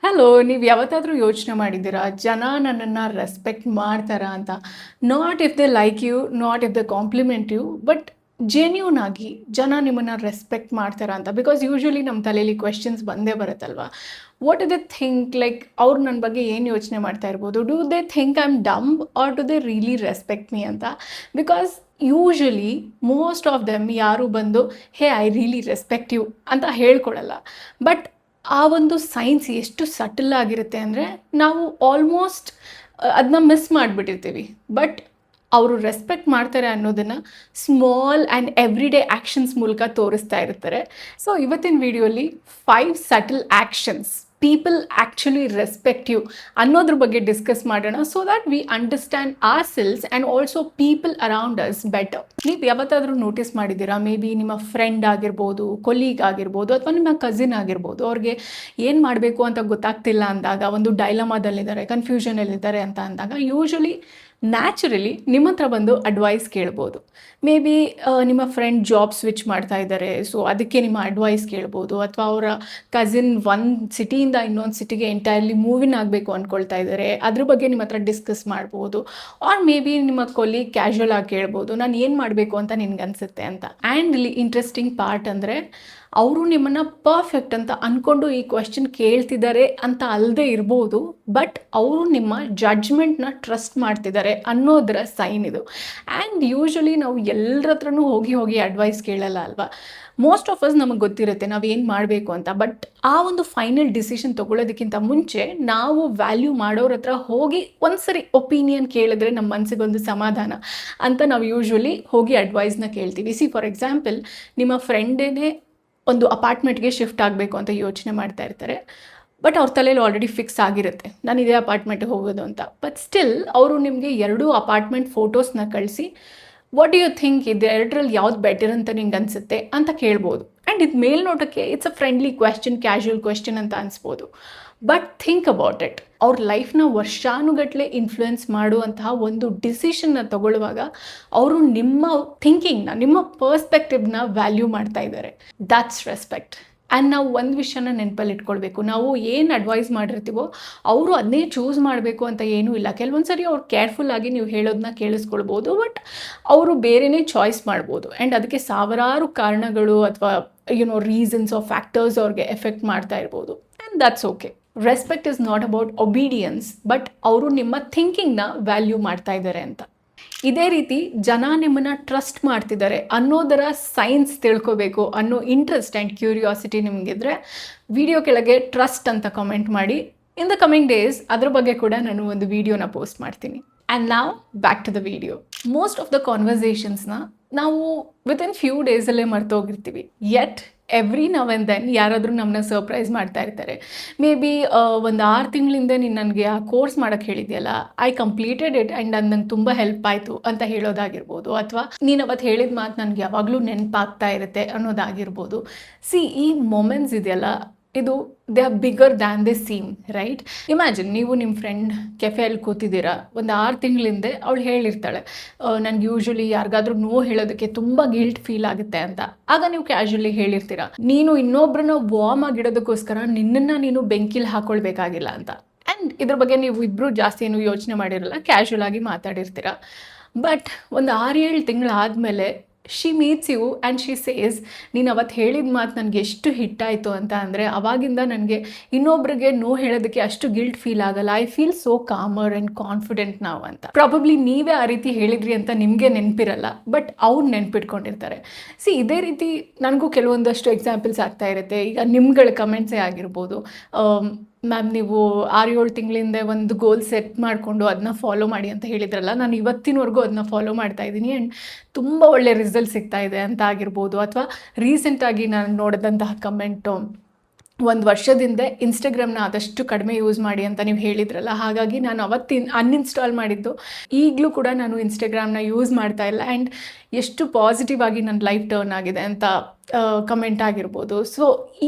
Hello, ನೀವು ಯಾವತ್ತಾದರೂ ಯೋಚನೆ ಮಾಡಿದ್ದೀರಾ ಜನ ನನ್ನನ್ನು ರೆಸ್ಪೆಕ್ಟ್ ಮಾಡ್ತಾರಾ ಅಂತ? Not if they like you, not if they compliment you, but genuine ಆಗಿ ಜನ ನಿಮ್ಮನ್ನು ರೆಸ್ಪೆಕ್ಟ್ ಮಾಡ್ತಾರಾ ಅಂತ. ಬಿಕಾಸ್ ಯೂಶ್ವಲಿ ನಮ್ಮ ತಲೆಯಲ್ಲಿ ಕ್ವೆಶನ್ಸ್ ಬಂದೇ ಬರುತ್ತಲ್ವಾ. What do they think, like ಅವ್ರು ನನ್ನ ಬಗ್ಗೆ ಏನು ಯೋಚನೆ ಮಾಡ್ತಾ ಇರ್ಬೋದು? Do they think I am dumb or do they really respect me ಅಂತ? Because usually most of them ಯಾರು ಬಂದು hey I really respect you ಅಂತ ಹೇಳ್ಕೊಡಲ್ಲ. ಬಟ್ ಆ ಒಂದು ಸೈನ್ಸ್ ಎಷ್ಟು ಸಟಲ್ ಆಗಿರುತ್ತೆ ಅಂದರೆ ನಾವು ಆಲ್ಮೋಸ್ಟ್ ಅದನ್ನ ಮಿಸ್ ಮಾಡಿಬಿಟ್ಟಿರ್ತೀವಿ. ಬಟ್ ಅವರು ರೆಸ್ಪೆಕ್ಟ್ ಮಾಡ್ತಾರೆ ಅನ್ನೋದನ್ನು small and every day actions ಮೂಲಕ ತೋರಿಸ್ತಾ ಇರ್ತಾರೆ. ಸೊ ಇವತ್ತಿನ ವಿಡಿಯೋಲಿ 5 subtle actions people actually respect you ಅನ್ನೋದ್ರ ಬಗ್ಗೆ ಡಿಸ್ಕಸ್ ಮಾಡೋಣ. So that we understand ourselves and also people around us better. ನೀವು ಯಾವತ್ತಾದರೂ ನೋಟಿಸ್ ಮಾಡಿದ್ದೀರಾ, ಮೇ ಬಿ ನಿಮ್ಮ ಫ್ರೆಂಡ್ ಆಗಿರ್ಬೋದು, ಕೊಲೀಗ್ ಆಗಿರ್ಬೋದು, ಅಥವಾ ನಿಮ್ಮ ಕಸಿನ್ ಆಗಿರ್ಬೋದು, ಅವ್ರಿಗೆ ಏನು ಮಾಡಬೇಕು ಅಂತ ಗೊತ್ತಾಗ್ತಿಲ್ಲ ಅಂದಾಗ, ಒಂದು ಡೈಲಮಾದಲ್ಲಿದ್ದಾರೆ, ಕನ್ಫ್ಯೂಷನಲ್ಲಿದ್ದಾರೆ ಅಂತ ಅಂದಾಗ ಯೂಶ್ವಲಿ ನ್ಯಾಚುರಲಿ ನಿಮ್ಮ ಹತ್ರ ಬಂದು ಅಡ್ವೈಸ್ ಕೇಳ್ಬೋದು. ಮೇ ಬಿ ನಿಮ್ಮ ಫ್ರೆಂಡ್ ಜಾಬ್ ಸ್ವಿಚ್ ಮಾಡ್ತಾ ಇದ್ದಾರೆ, ಸೊ ಅದಕ್ಕೆ ನಿಮ್ಮ ಅಡ್ವೈಸ್ ಕೇಳ್ಬೋದು. ಅಥವಾ ಅವರ ಕಸಿನ್ ಒಂದು ಸಿಟಿಯಿಂದ ಇನ್ನೊಂದು ಸಿಟಿಗೆ ಎಂಟೈರ್ಲಿ ಮೂವಿನ್ ಆಗಬೇಕು ಅಂದ್ಕೊಳ್ತಾ ಇದ್ದಾರೆ, ಅದ್ರ ಬಗ್ಗೆ ನಿಮ್ಮ ಹತ್ರ ಡಿಸ್ಕಸ್ ಮಾಡ್ಬೋದು. ಆರ್ ಮೇ ಬಿ ನಿಮ್ಮ ಕೊಲೀಗ್ ಕ್ಯಾಶುವಲ್ ಆಗಿ ಕೇಳ್ಬೋದು, ನಾನು ಏನು ಮಾಡಬೇಕು ಅಂತ ನಿನ್ಗೆ ಅನಿಸುತ್ತೆ ಅಂತ. ಆ್ಯಂಡ್ ಇಲ್ಲಿ ಇಂಟ್ರೆಸ್ಟಿಂಗ್ ಪಾರ್ಟ್ ಅಂದರೆ ಅವರು ನಿಮ್ಮನ್ನು ಪರ್ಫೆಕ್ಟ್ ಅಂತ ಅಂದ್ಕೊಂಡು ಈ ಕ್ವೆಶ್ಚನ್ ಕೇಳ್ತಿದ್ದಾರೆ ಅಂತ ಅಲ್ಲದೆ ಇರ್ಬೋದು, ಬಟ್ ಅವರು ನಿಮ್ಮ ಜಡ್ಜ್ಮೆಂಟ್ನ ಟ್ರಸ್ಟ್ ಮಾಡ್ತಿದ್ದಾರೆ ಅನ್ನೋದರ ಸೈನ್ ಇದು. ಆ್ಯಂಡ್ ಯೂಶ್ವಲಿ ನಾವು ಎಲ್ಲರ ಹತ್ರನೂ ಹೋಗಿ ಅಡ್ವೈಸ್ ಕೇಳಲ್ಲ ಅಲ್ವಾ. ಮೋಸ್ಟ್ ಆಫ್ ಅಸ್ ನಮಗೆ ಗೊತ್ತಿರುತ್ತೆ ನಾವು ಏನು ಮಾಡಬೇಕು ಅಂತ. ಬಟ್ ಆ ಒಂದು ಫೈನಲ್ ಡಿಸಿಷನ್ ತೊಗೊಳೋದಕ್ಕಿಂತ ಮುಂಚೆ ನಾವು ವ್ಯಾಲ್ಯೂ ಮಾಡೋರ ಹತ್ರ ಹೋಗಿ ಒಂದ್ಸರಿ ಒಪಿನಿಯನ್ ಕೇಳಿದ್ರೆ ನಮ್ಮ ಮನಸ್ಸಿಗೊಂದು ಸಮಾಧಾನ ಅಂತ ನಾವು ಯೂಶ್ವಲಿ ಹೋಗಿ ಅಡ್ವೈಸ್ನ ಕೇಳ್ತೀವಿ. ಫಾರ್ ಎಕ್ಸಾಂಪಲ್, ನಿಮ್ಮ ಫ್ರೆಂಡೇನೆ ಒಂದು ಅಪಾರ್ಟ್ಮೆಂಟ್ಗೆ ಶಿಫ್ಟ್ ಆಗಬೇಕು ಅಂತ ಯೋಚನೆ ಮಾಡ್ತಾ ಇರ್ತಾರೆ. ಬಟ್ ಅವ್ರ ತಲೆಯಲ್ಲಿ ಆಲ್ರೆಡಿ ಫಿಕ್ಸ್ ಆಗಿರುತ್ತೆ ನಾನು ಇದೇ ಅಪಾರ್ಟ್ಮೆಂಟ್ಗೆ ಹೋಗೋದು ಅಂತ. ಬಟ್ ಸ್ಟಿಲ್ ಅವರು ನಿಮಗೆ 2 ಅಪಾರ್ಟ್ಮೆಂಟ್ ಫೋಟೋಸ್ನ ಕಳಿಸಿ ವಾಟ್ ಯು ಥಿಂಕ್, ಇದು ಎರಡರಲ್ಲಿ ಯಾವ್ದು ಬೆಟರ್ ಅಂತ ನಿಂಗೆ ಅನಿಸುತ್ತೆ ಅಂತ ಕೇಳ್ಬೋದು. ಆ್ಯಂಡ್ ಇದು ಮೇಲ್ನೋಟಕ್ಕೆ it's a friendly question, casual question ಅಂತ ಅನಿಸ್ಬೋದು. ಬಟ್ ಥಿಂಕ್ ಅಬೌಟ್ ಇಟ್, ಅವ್ರ ಲೈಫ್ನ ವರ್ಷಾನುಗಟ್ಟಲೆ ಇನ್ಫ್ಲುಯೆನ್ಸ್ ಮಾಡುವಂತಹ ಒಂದು ಡಿಸಿಷನ್ನ ತಗೊಳ್ಳುವಾಗ ಅವರು ನಿಮ್ಮ ಥಿಂಕಿಂಗ್ನ, ನಿಮ್ಮ ಪರ್ಸ್ಪೆಕ್ಟಿವ್ನ ವ್ಯಾಲ್ಯೂ ಮಾಡ್ತಾ ಇದ್ದಾರೆ. That's respect. ಆ್ಯಂಡ್ ನಾವು ಒಂದು ವಿಷಯನ ನೆನಪಲ್ಲಿ ಇಟ್ಕೊಳ್ಬೇಕು, ನಾವು ಏನು ಅಡ್ವೈಸ್ ಮಾಡಿರ್ತೀವೋ ಅವರು ಅದನ್ನೇ ಚೂಸ್ ಮಾಡಬೇಕು ಅಂತ ಏನೂ ಇಲ್ಲ. ಕೆಲವೊಂದು ಸರಿ ಅವ್ರು ಕೇರ್ಫುಲ್ಲಾಗಿ ನೀವು ಹೇಳೋದನ್ನ ಕೇಳಿಸ್ಕೊಳ್ಬೋದು, ಬಟ್ ಅವರು ಬೇರೆಯೇ ಚಾಯ್ಸ್ ಮಾಡ್ಬೋದು. ಆ್ಯಂಡ್ ಅದಕ್ಕೆ ಸಾವಿರಾರು ಕಾರಣಗಳು ಅಥವಾ ರೀಸನ್ಸ್ ಆಫ್ ಫ್ಯಾಕ್ಟರ್ಸ್ ಅವ್ರಿಗೆ ಎಫೆಕ್ಟ್ ಮಾಡ್ತಾ ಇರ್ಬೋದು. And that's okay. Respect is not about obedience, but ಅವರು ನಿಮ್ಮ ಥಿಂಕಿಂಗ್ನ ವ್ಯಾಲ್ಯೂ ಮಾಡ್ತಾ ಇದ್ದಾರೆ ಅಂತ. ಇದೇ ರೀತಿ ಜನ ನಿಮ್ಮನ್ನು ಟ್ರಸ್ಟ್ ಮಾಡ್ತಿದ್ದಾರೆ ಅನ್ನೋದರ ಸೈನ್ಸ್ ತಿಳ್ಕೋಬೇಕು ಅನ್ನೋ ಇಂಟ್ರೆಸ್ಟ್ ಆ್ಯಂಡ್ ಕ್ಯೂರಿಯಾಸಿಟಿ ನಿಮಗಿದ್ರೆ ವಿಡಿಯೋ ಕೆಳಗೆ ಟ್ರಸ್ಟ್ ಅಂತ ಕಮೆಂಟ್ ಮಾಡಿ. ಇನ್ ದ ಕಮಿಂಗ್ ಡೇಸ್ ಅದ್ರ ಬಗ್ಗೆ ಕೂಡ ನಾನು ಒಂದು ವಿಡಿಯೋನ ಪೋಸ್ಟ್ ಮಾಡ್ತೀನಿ. ಆ್ಯಂಡ್ ನಾವು back to the video. Most of the ಕಾನ್ವರ್ಸೇಷನ್ಸ್ನ ನಾವು ವಿತಿನ್ ಫ್ಯೂ ಡೇಸಲ್ಲೇ ಮರ್ತೋಗಿರ್ತೀವಿ. Yet every now and then ಯಾರಾದರೂ ನಮ್ಮನ್ನ ಸರ್ಪ್ರೈಸ್ ಮಾಡ್ತಾ ಇರ್ತಾರೆ. ಮೇ ಬಿ ಒಂದು 6 ತಿಂಗಳಿಂದ ನೀನು ನನಗೆ ಆ ಕೋರ್ಸ್ ಮಾಡೋಕ್ಕೆ ಹೇಳಿದೆಯಲ್ಲ, ಐ ಕಂಪ್ಲೀಟೆಡ್ ಇಟ್ ಆ್ಯಂಡ್ ಅದು ನಂಗೆ ತುಂಬ ಹೆಲ್ಪ್ ಆಯಿತು ಅಂತ ಹೇಳೋದಾಗಿರ್ಬೋದು. ಅಥವಾ ನೀನು ಅವತ್ತು ಹೇಳಿದ ಮಾತು ನನಗೆ ಯಾವಾಗಲೂ ನೆನಪಾಗ್ತಾ ಇರುತ್ತೆ ಅನ್ನೋದಾಗಿರ್ಬೋದು. ಈ ಮೊಮೆಂಟ್ಸ್ ಇದೆಯಲ್ಲ, ಇದು they are bigger than they seem, right? Imagine, ನೀವು ನಿಮ್ಮ ಫ್ರೆಂಡ್ ಕೆಫೆಯಲ್ಲಿ ಕೂತಿದ್ದೀರಾ, ಒಂದು 6 ತಿಂಗಳಿಂದ ಅವಳು ಹೇಳಿರ್ತಾಳೆ ನನಗೆ ಯೂಶ್ವಲಿ ಯಾರಿಗಾದ್ರೂ ನೋ ಹೇಳೋದಕ್ಕೆ ತುಂಬ ಗಿಲ್ಟ್ ಫೀಲ್ ಆಗುತ್ತೆ ಅಂತ. ಆಗ ನೀವು ಕ್ಯಾಶುವಲಿ ಹೇಳಿರ್ತೀರಾ, ನೀನು ಇನ್ನೊಬ್ಬರನ್ನ ವಾರ್ಮ್ ಆಗಿಡೋದಕ್ಕೋಸ್ಕರ ನಿನ್ನನ್ನು ನೀನು ಬೆಂಕಿಲಿ ಹಾಕೊಳ್ಬೇಕಾಗಿಲ್ಲ ಅಂತ. ಆ್ಯಂಡ್ ಇದ್ರ ಬಗ್ಗೆ ನೀವು ಇಬ್ಬರು ಜಾಸ್ತಿ ಏನು ಯೋಚನೆ ಮಾಡಿರಲ್ಲ, ಕ್ಯಾಶುವಲ್ ಆಗಿ ಮಾತಾಡಿರ್ತೀರ. ಬಟ್ ಒಂದು 6-7 ತಿಂಗಳಾದಮೇಲೆ she meets you and she says, ನೀನು ಅವತ್ತು ಹೇಳಿದ ಮಾತು ನನಗೆ ಎಷ್ಟು ಹಿಟ್ಟಾಯಿತು ಅಂತ ಅಂದರೆ ಅವಾಗಿಂದ ನನಗೆ ಇನ್ನೊಬ್ರಿಗೆ ನೋ ಹೇಳೋದಕ್ಕೆ ಅಷ್ಟು ಗಿಲ್ಟ್ ಫೀಲ್ ಆಗಲ್ಲ. I feel so calmer and confident ನಾವು ಅಂತ. ಪ್ರಾಬಬ್ಲಿ ನೀವೇ ಆ ರೀತಿ ಹೇಳಿದ್ರಿ ಅಂತ ನಿಮಗೆ ನೆನಪಿರಲ್ಲ, ಬಟ್ ಅವ್ರು ನೆನಪಿಟ್ಕೊಂಡಿರ್ತಾರೆ. ಇದೇ ರೀತಿ ನನಗೂ ಕೆಲವೊಂದಷ್ಟು ಎಕ್ಸಾಂಪಲ್ಸ್ ಆಗ್ತಾ ಇರುತ್ತೆ. ಈಗ ನಿಮ್ಗಳ ಕಮೆಂಟ್ಸೇ ಆಗಿರ್ಬೋದು, ಮ್ಯಾಮ್ ನೀವು 6-7 ತಿಂಗಳಿಂದ ಒಂದು ಗೋಲ್ ಸೆಟ್ ಮಾಡಿಕೊಂಡು ಅದನ್ನ ಫಾಲೋ ಮಾಡಿ ಅಂತ ಹೇಳಿದ್ರಲ್ಲ, ನಾನು ಇವತ್ತಿನವರೆಗೂ ಅದನ್ನ ಫಾಲೋ ಮಾಡ್ತಾ ಇದ್ದೀನಿ ಆ್ಯಂಡ್ ತುಂಬ ಒಳ್ಳೆ ರಿಸಲ್ಟ್ ಸಿಗ್ತಾ ಇದೆ ಅಂತ ಆಗಿರ್ಬೋದು. ಅಥವಾ ರೀಸೆಂಟಾಗಿ ನಾನು ನೋಡಿದಂತಹ ಕಮೆಂಟು, 1 ವರ್ಷದಿಂದ ಇನ್ಸ್ಟಾಗ್ರಾಮ್ನ ಆದಷ್ಟು ಕಡಿಮೆ ಯೂಸ್ ಮಾಡಿ ಅಂತ ನೀವು ಹೇಳಿದ್ರಲ್ಲ, ಹಾಗಾಗಿ ನಾನು ಅನ್ಇನ್ಸ್ಟಾಲ್ ಮಾಡಿದ್ದು, ಈಗಲೂ ಕೂಡ ನಾನು ಇನ್ಸ್ಟಾಗ್ರಾಮ್ನ ಯೂಸ್ ಮಾಡ್ತಾ ಇಲ್ಲ ಆ್ಯಂಡ್ ಎಷ್ಟು ಪಾಸಿಟಿವ್ ಆಗಿ ನನ್ನ ಲೈಫ್ ಟರ್ನ್ ಆಗಿದೆ ಅಂತ ಕಮೆಂಟ್ ಆಗಿರ್ಬೋದು.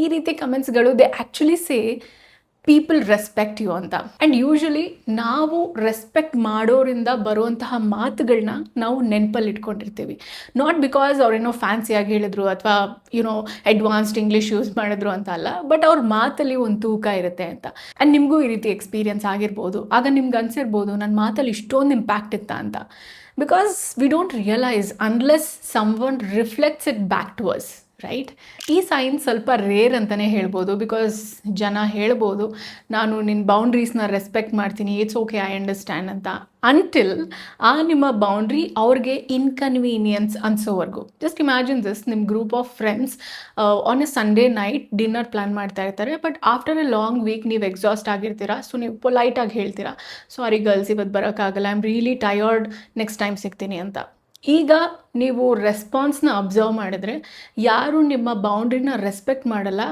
ಈ ರೀತಿ ಕಮೆಂಟ್ಸ್ಗಳು they actually say people respect you ಅಂತ. ಆ್ಯಂಡ್ ಯೂಶಲಿ ನಾವು ರೆಸ್ಪೆಕ್ಟ್ ಮಾಡೋರಿಂದ ಬರುವಂತಹ ಮಾತುಗಳನ್ನ ನಾವು ನೆನಪಲ್ಲಿ ಇಟ್ಕೊಂಡಿರ್ತೀವಿ. ನಾಟ್ ಬಿಕಾಸ್ ಅವ್ರೇನೋ ಫ್ಯಾನ್ಸಿಯಾಗಿ ಹೇಳಿದ್ರು ಅಥವಾ ಯುನೋ ಅಡ್ವಾನ್ಸ್ಡ್ ಇಂಗ್ಲೀಷ್ ಯೂಸ್ ಮಾಡಿದ್ರು ಅಂತ ಅಲ್ಲ, ಬಟ್ ಅವ್ರ ಮಾತಲ್ಲಿ ಒಂದು ತೂಕ ಇರುತ್ತೆ ಅಂತ. ಆ್ಯಂಡ್ ನಿಮಗೂ ಈ ರೀತಿ ಎಕ್ಸ್ಪೀರಿಯನ್ಸ್ ಆಗಿರ್ಬೋದು. ಆಗ ನಿಮ್ಗೆ ಅನ್ಸಿರ್ಬೋದು ನನ್ನ ಮಾತಲ್ಲಿ ಇಷ್ಟೊಂದು ಇಂಪ್ಯಾಕ್ಟ್ ಇತ್ತಾ ಅಂತ. Because we don't realise unless someone reflects it back to us, right? ಈ ಸೈನ್ ಸ್ವಲ್ಪ ರೇರ್ ಅಂತಲೇ ಹೇಳ್ಬೋದು. ಬಿಕಾಸ್ ಜನ ಹೇಳ್ಬೋದು ನಾನು ನಿನ್ನ ಬೌಂಡ್ರೀಸ್ನ ರೆಸ್ಪೆಕ್ಟ್ ಮಾಡ್ತೀನಿ, ಇಟ್ಸ್ ಓಕೆ, ಐ ಅಂಡರ್ಸ್ಟ್ಯಾಂಡ್ ಅಂತ, ಅಂಟಿಲ್ ಆ ನಿಮ್ಮ ಬೌಂಡ್ರಿ ಅವ್ರಿಗೆ ಇನ್ಕನ್ವೀನಿಯನ್ಸ್ ಅನ್ಸೋವರೆಗೂ. ಜಸ್ಟ್ ಇಮ್ಯಾಜಿನ್ ದಿಸ್, ನಿಮ್ಮ group of friends on a Sunday night dinner plan ಮಾಡ್ತಾ ಇರ್ತಾರೆ. But after a long week ನೀವು ಎಕ್ಸಾಸ್ಟ್ ಆಗಿರ್ತೀರಾ. ಸೊ ನೀವು ಪೊಲೈಟಾಗಿ ಹೇಳ್ತೀರಾ, ಸಾರಿ ಗರ್ಲ್ಸ್ ಇವತ್ತು ಬರೋಕ್ಕಾಗಲ್ಲ, I am really tired, next time ಸಿಗ್ತೀನಿ ಅಂತ. ಈಗ ನೀವು ರೆಸ್ಪಾನ್ಸ್ನ ಅಬ್ಸರ್ವ್ ಮಾಡಿದ್ರೆ ಯಾರು ನಿಮ್ಮ ಬೌಂಡ್ರಿನ ರೆಸ್ಪೆಕ್ಟ್ ಮಾಡಲ್ಲ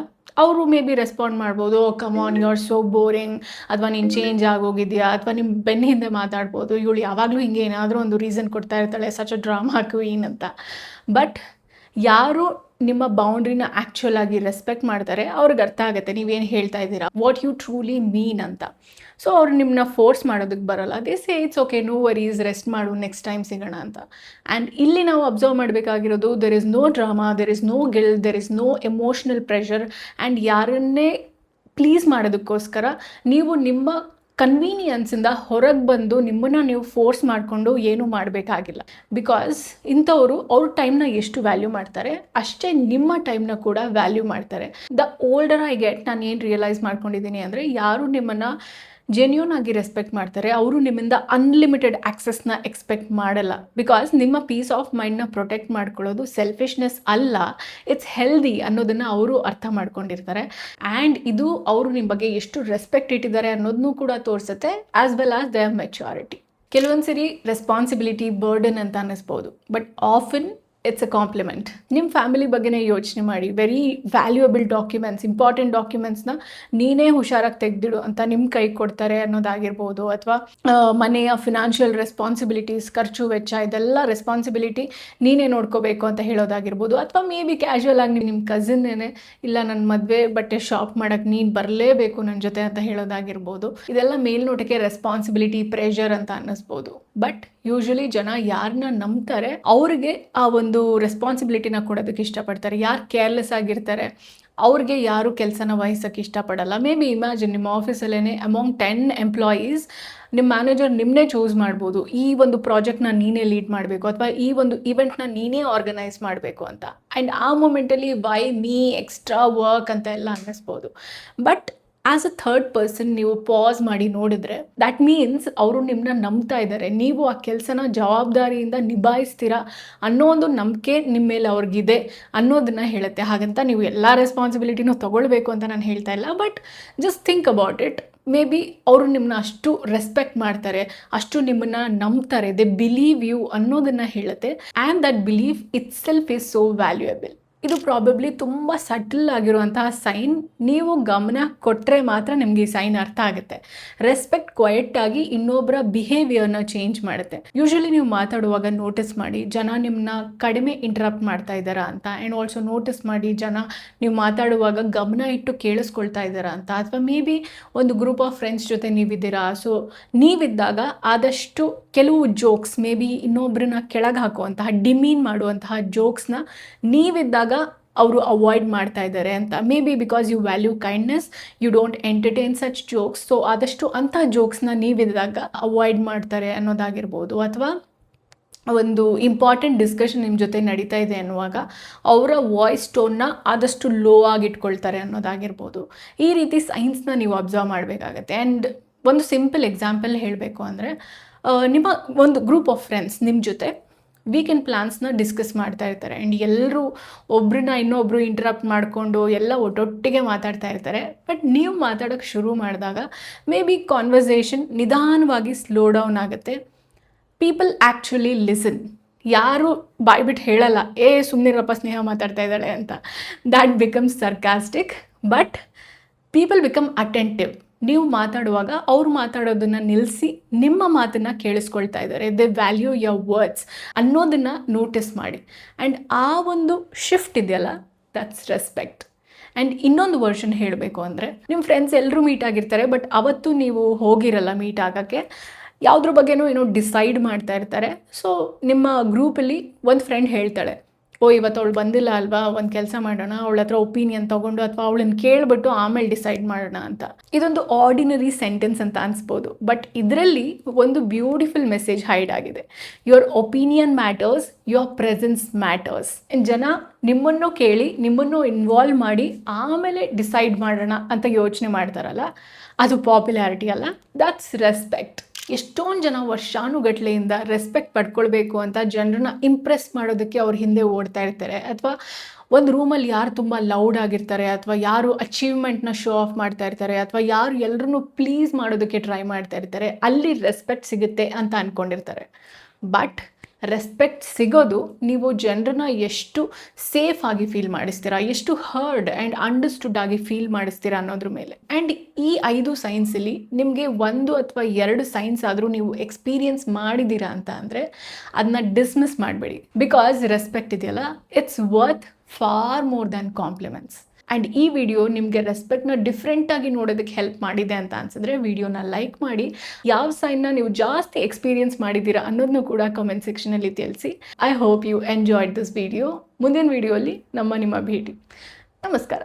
ಅವರು ಮೇ ಬಿ ರೆಸ್ಪಾಂಡ್ ಮಾಡ್ಬೋದು, come on you are so boring, ಅಥವಾ ನೀನು ಚೇಂಜ್ ಆಗೋಗಿದೆಯಾ, ಅಥವಾ ನಿಮ್ಮ ಬೆನ್ನ ಹಿಂದೆ ಮಾತಾಡ್ಬೋದು, ಇವಳು ಯಾವಾಗಲೂ ಹಿಂಗೆ ಏನಾದರೂ ಒಂದು ರೀಸನ್ ಕೊಡ್ತಾ ಇರ್ತಾಳೆ, ಸಚ್ ಅ ಡ್ರಾಮಾ ಕ್ವೀನ್ ಅಂತ. ಬಟ್ ಯಾರು ನಿಮ್ಮ ಬೌಂಡ್ರಿನ ಆ್ಯಕ್ಚುಲ್ ಆಗಿ ರೆಸ್ಪೆಕ್ಟ್ ಮಾಡ್ತಾರೆ ಅವ್ರಿಗೆ ಅರ್ಥ ಆಗುತ್ತೆ ನೀವೇನು ಹೇಳ್ತಾ ಇದ್ದೀರಾ, ವಾಟ್ ಯು ಟ್ರೂಲಿ ಮೀನ್ ಅಂತ. ಸೊ ಅವ್ರು ನಿಮ್ಮನ್ನ ಫೋರ್ಸ್ ಮಾಡೋದಕ್ಕೆ ಬರೋಲ್ಲ. They say it's okay, no worries, rest ಮಾಡು, ನೆಕ್ಸ್ಟ್ ಟೈಮ್ ಸಿಗೋಣ ಅಂತ. ಆ್ಯಂಡ್ ಇಲ್ಲಿ ನಾವು ಅಬ್ಸರ್ವ್ ಮಾಡಬೇಕಾಗಿರೋದು, there is no drama, there is no guilt, there is no emotional pressure. And ಯಾರನ್ನೇ ಪ್ಲೀಸ್ ಮಾಡೋದಕ್ಕೋಸ್ಕರ ನೀವು ನಿಮ್ಮ ಕನ್ವೀನಿಯನ್ಸಿಂದ ಹೊರಗೆ ಬಂದು ನಿಮ್ಮನ್ನು ನೀವು ಫೋರ್ಸ್ ಮಾಡಿಕೊಂಡು ಏನೂ ಮಾಡಬೇಕಾಗಿಲ್ಲ. ಬಿಕಾಸ್ ಇಂಥವರು ಅವ್ರ ಟೈಮ್ನ ಎಷ್ಟು ವ್ಯಾಲ್ಯೂ ಮಾಡ್ತಾರೆ ಅಷ್ಟೇ ನಿಮ್ಮ ಟೈಮ್ನ ಕೂಡ ವ್ಯಾಲ್ಯೂ ಮಾಡ್ತಾರೆ. ದ ಓಲ್ಡರ್ ಐ ಗೆಟ್, ನಾನು ಏನು ರಿಯಲೈಸ್ ಮಾಡ್ಕೊಂಡಿದ್ದೀನಿ ಅಂದರೆ, ಯಾರು ನಿಮ್ಮನ್ನು ಜೆನ್ಯೂನ್ ಆಗಿ ರೆಸ್ಪೆಕ್ಟ್ ಮಾಡ್ತಾರೆ ಅವರು ನಿಮ್ಮಿಂದ ಅನ್ಲಿಮಿಟೆಡ್ ಆಕ್ಸೆಸ್ನ ಎಕ್ಸ್ಪೆಕ್ಟ್ ಮಾಡಲ್ಲ. ಬಿಕಾಸ್ ನಿಮ್ಮ ಪೀಸ್ ಆಫ್ ಮೈಂಡ್ನ ಪ್ರೊಟೆಕ್ಟ್ ಮಾಡ್ಕೊಳ್ಳೋದು ಸೆಲ್ಫಿಶ್ನೆಸ್ ಅಲ್ಲ, ಇಟ್ಸ್ ಹೆಲ್ದಿ ಅನ್ನೋದನ್ನು ಅವರು ಅರ್ಥ ಮಾಡ್ಕೊಂಡಿರ್ತಾರೆ. ಆ್ಯಂಡ್ ಇದು ಅವರು ನಿಮ್ಮ ಬಗ್ಗೆ ಎಷ್ಟು ರೆಸ್ಪೆಕ್ಟ್ ಇಟ್ಟಿದ್ದಾರೆ ಅನ್ನೋದನ್ನೂ ಕೂಡ ತೋರಿಸುತ್ತೆ, as well as their maturity. ಕೆಲವೊಂದು ಸರಿ ರೆಸ್ಪಾನ್ಸಿಬಿಲಿಟಿ ಬರ್ಡನ್ ಅಂತ ಅನ್ನಿಸ್ಬೋದು, but often it's a compliment. ನಿಮ್ಮ ಫ್ಯಾಮಿಲಿ ಬಗ್ಗೆನೇ ಯೋಚನೆ ಮಾಡಿ. ವೆರಿ ವ್ಯಾಲ್ಯೂಯಬಲ್ ಡಾಕ್ಯುಮೆಂಟ್ಸ್, ಇಂಪಾರ್ಟೆಂಟ್ ಡಾಕ್ಯುಮೆಂಟ್ಸ್ನ ನೀನೇ ಹುಷಾರಾಗಿ ತೆಗೆದಿಡು ಅಂತ ನಿಮ್ಮ ಕೈ ಕೊಡ್ತಾರೆ ಅನ್ನೋದಾಗಿರ್ಬೋದು. ಅಥವಾ ಮನೆಯ ಫಿನಾನ್ಷಿಯಲ್ ರೆಸ್ಪಾನ್ಸಿಬಿಲಿಟೀಸ್, ಖರ್ಚು ವೆಚ್ಚ, ಇದೆಲ್ಲ ರೆಸ್ಪಾನ್ಸಿಬಿಲಿಟಿ ನೀನೇ ನೋಡ್ಕೋಬೇಕು ಅಂತ ಹೇಳೋದಾಗಿರ್ಬೋದು. ಅಥವಾ ಮೇ ಬಿ ಕ್ಯಾಶುವಲ್ ಆಗಿ ನಿಮ್ಮ ಕಸಿನ್ನೇನೆ, ಇಲ್ಲ ನನ್ನ ಮದುವೆ ಬಟ್ಟೆ ಶಾಪ್ ಮಾಡೋಕ್ಕೆ ನೀನು ಬರಲೇಬೇಕು ನನ್ನ ಜೊತೆ ಅಂತ ಹೇಳೋದಾಗಿರ್ಬೋದು. ಇದೆಲ್ಲ ಮೇಲ್ನೋಟಕ್ಕೆ ರೆಸ್ಪಾನ್ಸಿಬಿಲಿಟಿ, ಪ್ರೆಷರ್ ಅಂತ ಅನ್ನಿಸ್ಬೋದು. ಬಟ್ ಯೂಶಲಿ ಜನ ಯಾರನ್ನ ನಂಬ್ತಾರೆ ಅವ್ರಿಗೆ ಆ ಒಂದು ರೆಸ್ಪಾನ್ಸಿಬಿಲಿಟಿನ ಕೊಡೋದಕ್ಕೆ ಇಷ್ಟಪಡ್ತಾರೆ. ಯಾರು ಕೇರ್ಲೆಸ್ ಆಗಿರ್ತಾರೆ ಅವ್ರಿಗೆ ಯಾರು ಕೆಲಸನ ವಹಿಸೋಕ್ಕೆ ಇಷ್ಟಪಡಲ್ಲ. ಮೇ ಬಿ ಇಮ್ಯಾಜಿನ್, ನಿಮ್ಮ ಆಫೀಸಲ್ಲೇ ಅಮಾಂಗ್ 10 ಎಂಪ್ಲಾಯೀಸ್ ನಿಮ್ಮ ಮ್ಯಾನೇಜರ್ ನಿಮ್ಮನ್ನೇ ಚೂಸ್ ಮಾಡ್ಬೋದು, ಈ ಒಂದು ಪ್ರಾಜೆಕ್ಟ್ನ ನೀನೇ ಲೀಡ್ ಮಾಡಬೇಕು ಅಥವಾ ಈ ಒಂದು ಇವೆಂಟ್ನ ನೀನೇ ಆರ್ಗನೈಸ್ ಮಾಡಬೇಕು ಅಂತ. ಆ್ಯಂಡ್ ಆ ಮೂಮೆಂಟಲ್ಲಿ ವೈ ಮೀ, ಎಕ್ಸ್ಟ್ರಾ ವರ್ಕ್ ಅಂತ ಎಲ್ಲ ಅನ್ನಿಸ್ಬೋದು. But as a third person ನೀವು ಪಾಸ್ ಮಾಡಿ ನೋಡಿದ್ರೆ ದ್ಯಾಟ್ ಮೀನ್ಸ್ ಅವರು ನಿಮ್ಮನ್ನ ನಂಬ್ತಾ ಇದ್ದಾರೆ, ನೀವು ಆ ಕೆಲಸನ ಜವಾಬ್ದಾರಿಯಿಂದ ನಿಭಾಯಿಸ್ತೀರಾ ಅನ್ನೋ ಒಂದು ನಂಬಿಕೆ ನಿಮ್ಮ ಮೇಲೆ ಅವ್ರಿಗಿದೆ ಅನ್ನೋದನ್ನು ಹೇಳುತ್ತೆ. ಹಾಗಂತ ನೀವು ಎಲ್ಲ ರೆಸ್ಪಾನ್ಸಿಬಿಲಿಟಿನೂ ತೊಗೊಳ್ಬೇಕು ಅಂತ ನಾನು ಹೇಳ್ತಾ ಇಲ್ಲ, but just think about it. May be ಅವರು ನಿಮ್ಮನ್ನ ಅಷ್ಟು ರೆಸ್ಪೆಕ್ಟ್ ಮಾಡ್ತಾರೆ, ಅಷ್ಟು ನಿಮ್ಮನ್ನು ನಂಬ್ತಾರೆ, ದೇ ಬಿಲೀವ್ ಯು ಅನ್ನೋದನ್ನು ಹೇಳುತ್ತೆ. And that belief it self is so valuable. ಇದು ಪ್ರಾಬಬ್ಲಿ ತುಂಬ ಸಟಲ್ ಆಗಿರುವಂತಹ ಸೈನ್. ನೀವು ಗಮನ ಕೊಟ್ಟರೆ ಮಾತ್ರ ನಿಮಗೆ ಈ ಸೈನ್ ಅರ್ಥ ಆಗುತ್ತೆ. ರೆಸ್ಪೆಕ್ಟ್ ಕ್ವೈಟಾಗಿ ಇನ್ನೊಬ್ಬರ ಬಿಹೇವಿಯರ್ನ ಚೇಂಜ್ ಮಾಡುತ್ತೆ. ಯೂಶಲಿ ನೀವು ಮಾತಾಡುವಾಗ ನೋಟಿಸ್ ಮಾಡಿ ಜನ ನಿಮ್ಮನ್ನ ಕಡಿಮೆ ಇಂಟರಪ್ಟ್ ಮಾಡ್ತಾ ಇದ್ದಾರಾ ಅಂತ. ಆ್ಯಂಡ್ ಆಲ್ಸೋ ನೋಟಿಸ್ ಮಾಡಿ ಜನ ನೀವು ಮಾತಾಡುವಾಗ ಗಮನ ಇಟ್ಟು ಕೇಳಿಸ್ಕೊಳ್ತಾ ಇದ್ದಾರಾ ಅಂತ. ಅಥವಾ ಮೇ ಬಿ ಒಂದು ಗ್ರೂಪ್ ಆಫ್ ಫ್ರೆಂಡ್ಸ್ ಜೊತೆ ನೀವಿದ್ದೀರಾ, ಸೊ ನೀವಿದ್ದಾಗ ಆದಷ್ಟು ಕೆಲವು ಜೋಕ್ಸ್, ಮೇ ಬಿ ಇನ್ನೊಬ್ಬರನ್ನ ಕೆಳಗೆ ಹಾಕುವಂತಹ, ಡಿಮೀನ್ ಮಾಡುವಂತಹ ಜೋಕ್ಸ್ನ ನೀವಿದ್ದಾಗ ಅವರು ಅವಾಯ್ಡ್ ಮಾಡ್ತಾ ಇದ್ದಾರೆ ಅಂತ. Maybe because you value kindness, you don't entertain such jokes. So ಆದಷ್ಟು ಅಂಥ ಜೋಕ್ಸ್ನ ನೀವಿದ್ದಾಗ ಅವಾಯ್ಡ್ ಮಾಡ್ತಾರೆ ಅನ್ನೋದಾಗಿರ್ಬೋದು. ಅಥವಾ ಒಂದು ಇಂಪಾರ್ಟೆಂಟ್ ಡಿಸ್ಕಷನ್ ನಿಮ್ಮ ಜೊತೆ ನಡೀತಾ ಇದೆ ಅನ್ನುವಾಗ ಅವರ ವಾಯ್ಸ್ ಟೋನ್ನ ಆದಷ್ಟು ಲೋ ಆಗಿ ಇಟ್ಕೊಳ್ತಾರೆ ಅನ್ನೋದಾಗಿರ್ಬೋದು. ಈ ರೀತಿ ಸೈನ್ಸ್ನ ನೀವು ಅಬ್ಸರ್ವ್ ಮಾಡಬೇಕಾಗತ್ತೆ. ಆ್ಯಂಡ್ ಒಂದು ಸಿಂಪಲ್ ಎಕ್ಸಾಂಪಲ್ ಹೇಳಬೇಕು ಅಂದರೆ, ನಿಮ್ಮ ಒಂದು ಗ್ರೂಪ್ ಆಫ್ ಫ್ರೆಂಡ್ಸ್ ನಿಮ್ಮ ಜೊತೆ ವೀಕೆಂಡ್ ಪ್ಲ್ಯಾನ್ಸ್ನ ಡಿಸ್ಕಸ್ ಮಾಡ್ತಾ ಇರ್ತಾರೆ. ಆ್ಯಂಡ್ ಎಲ್ಲರೂ ಒಬ್ರನ್ನ ಇನ್ನೊಬ್ಬರು ಇಂಟರಪ್ಟ್ ಮಾಡಿಕೊಂಡು ಎಲ್ಲ ಒಟ್ಟೊಟ್ಟಿಗೆ ಮಾತಾಡ್ತಾ ಇರ್ತಾರೆ. ಬಟ್ ನೀವು ಮಾತಾಡೋಕ್ಕೆ ಶುರು ಮಾಡಿದಾಗ ಮೇ ಬಿ ಕಾನ್ವರ್ಸೇಷನ್ ನಿಧಾನವಾಗಿ ಸ್ಲೋ ಡೌನ್ ಆಗುತ್ತೆ. People actually listen. ಯಾರು ಬಾಯ್ಬಿಟ್ಟು ಹೇಳಲ್ಲ, ಸುಮ್ಮನಿರಪ್ಪ ಸ್ನೇಹ ಮಾತಾಡ್ತಾ ಇದ್ದಾಳೆ ಅಂತ. That becomes sarcastic. But people become attentive. ನೀವು ಮಾತಾಡುವಾಗ ಅವ್ರು ಮಾತಾಡೋದನ್ನು ನಿಲ್ಲಿಸಿ ನಿಮ್ಮ ಮಾತನ್ನು ಕೇಳಿಸ್ಕೊಳ್ತಾ ಇದ್ದಾರೆ, ದೇ ವ್ಯಾಲ್ಯೂ ಯುವರ್ ವರ್ಡ್ಸ್ ಅನ್ನೋದನ್ನು ನೋಟಿಸ್ ಮಾಡಿ. ಆ್ಯಂಡ್ ಆ ಒಂದು ಶಿಫ್ಟ್ ಇದೆಯಲ್ಲ, ದಟ್ಸ್ ರೆಸ್ಪೆಕ್ಟ್. ಆ್ಯಂಡ್ ಇನ್ನೊಂದು ವರ್ಷನ್ ಹೇಳಬೇಕು ಅಂದರೆ ನಿಮ್ಮ ಫ್ರೆಂಡ್ಸ್ ಎಲ್ಲರೂ ಮೀಟ್ ಆಗಿರ್ತಾರೆ, ಬಟ್ ಅವತ್ತು ನೀವು ಹೋಗಿರಲ್ಲ ಮೀಟ್ ಆಗೋಕ್ಕೆ. ಯಾವುದ್ರ ಬಗ್ಗೆನೂ ಏನೋ ಡಿಸೈಡ್ ಮಾಡ್ತಾ ಇರ್ತಾರೆ. ಸೊ ನಿಮ್ಮ ಗ್ರೂಪಲ್ಲಿ ಒಂದು ಫ್ರೆಂಡ್ ಹೇಳ್ತಾಳೆ, ಓ ಇವತ್ತು ಅವಳು ಬಂದಿಲ್ಲ ಅಲ್ವಾ, ಒಂದು ಕೆಲಸ ಮಾಡೋಣ, ಅವಳ ಹತ್ರ ಒಪಿನಿಯನ್ ತೊಗೊಂಡು ಅಥವಾ ಅವಳನ್ನ ಕೇಳಿಬಿಟ್ಟು ಆಮೇಲೆ ಡಿಸೈಡ್ ಮಾಡೋಣ ಅಂತ. ಇದೊಂದು ಆರ್ಡಿನರಿ ಸೆಂಟೆನ್ಸ್ ಅಂತ ಅನಿಸ್ಬೋದು, ಬಟ್ ಇದರಲ್ಲಿ ಒಂದು ಬ್ಯೂಟಿಫುಲ್ ಮೆಸೇಜ್ ಹೈಡ್ ಆಗಿದೆ. Your opinion matters, your presence matters. ಜನ ನಿಮ್ಮನ್ನು ಕೇಳಿ ನಿಮ್ಮನ್ನು ಇನ್ವಾಲ್ವ್ ಮಾಡಿ ಆಮೇಲೆ ಡಿಸೈಡ್ ಮಾಡೋಣ ಅಂತ ಯೋಚನೆ ಮಾಡ್ತಾರಲ್ಲ, ಅದು ಪಾಪ್ಯುಲಾರಿಟಿ ಅಲ್ಲ, ದಟ್ಸ್ ರೆಸ್ಪೆಕ್ಟ್. ಎಷ್ಟೊಂದು ಜನ ವರ್ಷಾನುಗಟ್ಲೆಯಿಂದ ರೆಸ್ಪೆಕ್ಟ್ ಪಡ್ಕೊಳ್ಬೇಕು ಅಂತ ಜನರನ್ನ ಇಂಪ್ರೆಸ್ ಮಾಡೋದಕ್ಕೆ ಅವ್ರ ಹಿಂದೆ ಓಡ್ತಾ ಇರ್ತಾರೆ. ಅಥವಾ ಒಂದು ರೂಮಲ್ಲಿ ಯಾರು ತುಂಬ ಲೌಡ್ ಆಗಿರ್ತಾರೆ, ಅಥವಾ ಯಾರು ಅಚೀವ್ಮೆಂಟ್ನ ಶೋ ಆಫ್ ಮಾಡ್ತಾ ಇರ್ತಾರೆ, ಅಥವಾ ಯಾರು ಎಲ್ಲರೂ ಪ್ಲೀಸ್ ಮಾಡೋದಕ್ಕೆ ಟ್ರೈ ಮಾಡ್ತಾ ಇರ್ತಾರೆ, ಅಲ್ಲಿ ರೆಸ್ಪೆಕ್ಟ್ ಸಿಗುತ್ತೆ ಅಂತ ಅಂದ್ಕೊಂಡಿರ್ತಾರೆ. ಬಟ್ ರೆಸ್ಪೆಕ್ಟ್ ಸಿಗೋದು ನೀವು ಜನರನ್ನ ಎಷ್ಟು ಸೇಫ್ ಆಗಿ ಫೀಲ್ ಮಾಡಿಸ್ತೀರಾ, ಎಷ್ಟು ಹರ್ಡ್ ಆ್ಯಂಡ್ ಅಂಡರ್ಸ್ಟುಡ್ ಆಗಿ ಫೀಲ್ ಮಾಡಿಸ್ತೀರಾ ಅನ್ನೋದ್ರ ಮೇಲೆ. ಆ್ಯಂಡ್ ಈ 5 ಸೈನ್ಸಲ್ಲಿ ನಿಮಗೆ 1 ಅಥವಾ 2 ಸೈನ್ಸ್ ಆದರೂ ನೀವು ಎಕ್ಸ್ಪೀರಿಯನ್ಸ್ ಮಾಡಿದ್ದೀರಾ ಅಂತ ಅಂದರೆ ಅದನ್ನ ಡಿಸ್ಮಿಸ್ ಮಾಡಬೇಡಿ. ಬಿಕಾಸ್ ರೆಸ್ಪೆಕ್ಟ್ ಇದೆಯಲ್ಲ, it's worth for more than compliments. And ಈ ವಿಡಿಯೋ ನಿಮಗೆ ರೆಸ್ಪೆಕ್ಟ್ನ ಡಿಫ್ರೆಂಟಾಗಿ ನೋಡೋದಕ್ಕೆ ಹೆಲ್ಪ್ ಮಾಡಿದೆ ಅಂತ ಅನ್ಸಿದ್ರೆ ವಿಡಿಯೋನ ಲೈಕ್ ಮಾಡಿ. ಯಾವ ಸೈನ್ನ ನೀವು ಜಾಸ್ತಿ ಎಕ್ಸ್ಪೀರಿಯನ್ಸ್ ಮಾಡಿದ್ದೀರಾ ಅನ್ನೋದನ್ನು ಕೂಡ ಕಮೆಂಟ್ ಸೆಕ್ಷನಲ್ಲಿ ತಿಳಿಸಿ. I hope you enjoyed this video. ಮುಂದಿನ ವಿಡಿಯೋಲಿ ನಿಮ್ಮ ಭೇಟಿ. ನಮಸ್ಕಾರ.